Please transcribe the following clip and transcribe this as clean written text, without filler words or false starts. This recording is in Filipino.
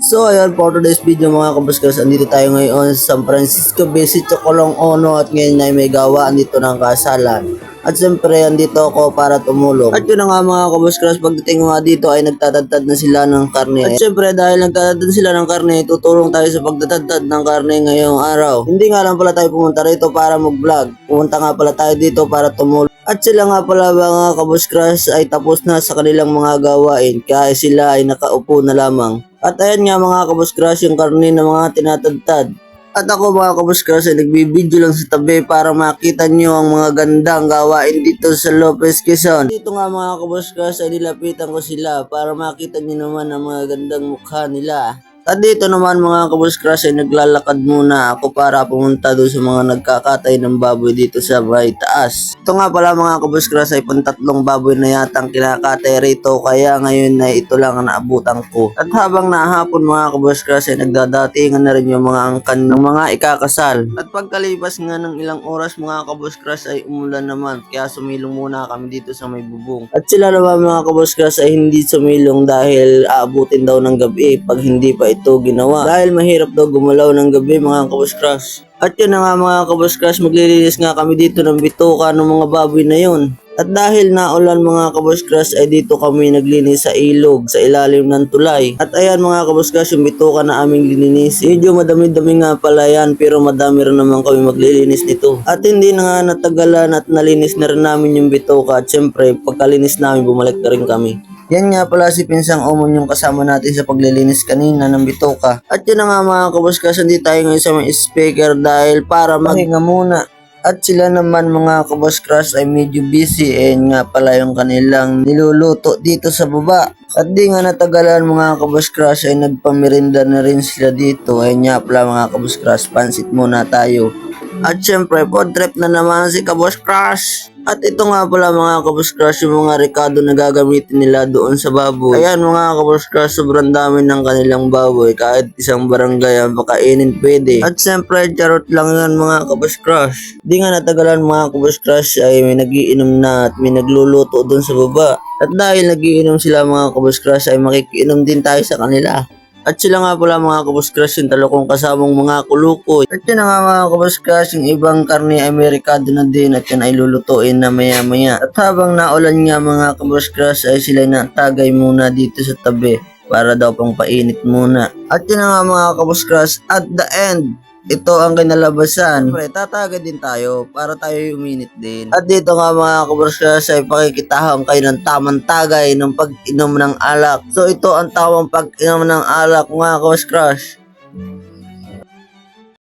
So ayun, for today's video mga kabuskas, andito tayo ngayon sa San Francisco Bay, Colong Ono, at ngayon ay may gawa andito ng kasalan. At siyempre andito ako para tumulong. At yun na nga mga kabuskas, pagdating nga dito ay nagtatadtad na sila ng karne. At siyempre dahil nagtatadtad sila ng karne, tutulong tayo sa pagtatadtad ng karne ngayong araw. Hindi nga lang pala tayo pumunta rito para mag-vlog. Pumunta nga pala tayo dito para tumulong. At sila nga pala mga kabuskras ay tapos na sa kanilang mga gawain, kaya sila ay nakaupo na lamang. At ayan nga mga kabuskras yung karne ng mga tinatadtad. At ako mga kabuskras ay nagbibideo lang sa tabi para makita nyo ang mga gandang gawain dito sa Lopez, Quezon. Dito nga mga kabuskras ay nilapitan ko sila para makita nyo naman ang mga gandang mukha nila. At dito naman mga kabuskras ay naglalakad muna ako para pumunta doon sa mga nagkakatay ng baboy dito sa may taas. Ito nga pala mga kabuskras ay pantatlong baboy na yatang kinakatay rito, kaya ngayon ay ito lang ang naabutan ko. At habang nahapon mga kabuskras ay nagdadatingan na rin yung mga angkan ng mga ikakasal. At pagkalipas nga ng ilang oras mga kabuskras ay umulan naman, kaya sumilong muna kami dito sa may bubong. At sila naman mga kabuskras ay hindi sumilong dahil aabutin daw ng gabi pag hindi pa ito ginawa, dahil mahirap daw gumalaw ng gabi mga kabuskras. At yun na nga mga kabuskras, maglilinis nga kami dito ng bituka ng mga baboy na yun. At dahil naulan mga kabuskras ay dito kami naglinis sa ilog sa ilalim ng tulay. At ayan mga kabuskras, yung bituka na aming lininis, medyo madami-dami nga pala yan, pero madami rin naman kami maglilinis nito. At hindi na nga natagalan at nalinis na rin namin yung bituka, at syempre pagkalinis namin bumalik na rin kami. Yan nga pala si Pinsang Omon yung kasama natin sa paglilinis kanina ng bituka. At yun na nga mga kabuskas, hindi tayo ngayon sa may speaker dahil para maghinga muna. At sila naman mga kabuskas ay medyo busy, nga pala yung kanilang niluluto dito sa baba. At di nga natagalan mga kabuskas ay nagpamirinda na rin sila dito. Nga pala mga kabuskas, pansit muna tayo. At syempre, food trip na naman si Kabuskras. At ito nga pala mga kabuskras yung mga rekado na gagamitin nila doon sa baboy. Ayan mga kabuskras, sobrang dami ng kanilang baboy. Kahit isang barangay ang makainin pwede. At syempre, charot lang yan mga kabuskras. Di nga natagalan mga kabuskras ay may nagiinom na at may nagluluto doon sa baba. At dahil nagiinom sila mga kabuskras ay makikiinom din tayo sa kanila. At sila nga pala mga kabuskras yung talokong kasamang mga kulukoy. At yun nga mga kabuskras, yung ibang karne ay merikado na din at yan ay lulutuin na maya maya. At habang naulan nga mga kabuskras ay sila natagay muna dito sa tabi para daw pang painit muna. At yun nga mga kabuskras, at the end, ito ang kinalabasan. Siyempre, tataga din tayo para tayo uminit din. At dito nga mga kabuskras ay pakikitahan kayo ng tamang tagay ng pag-inom ng alak. So ito ang tamang pag-inom ng alak mga kabuskras.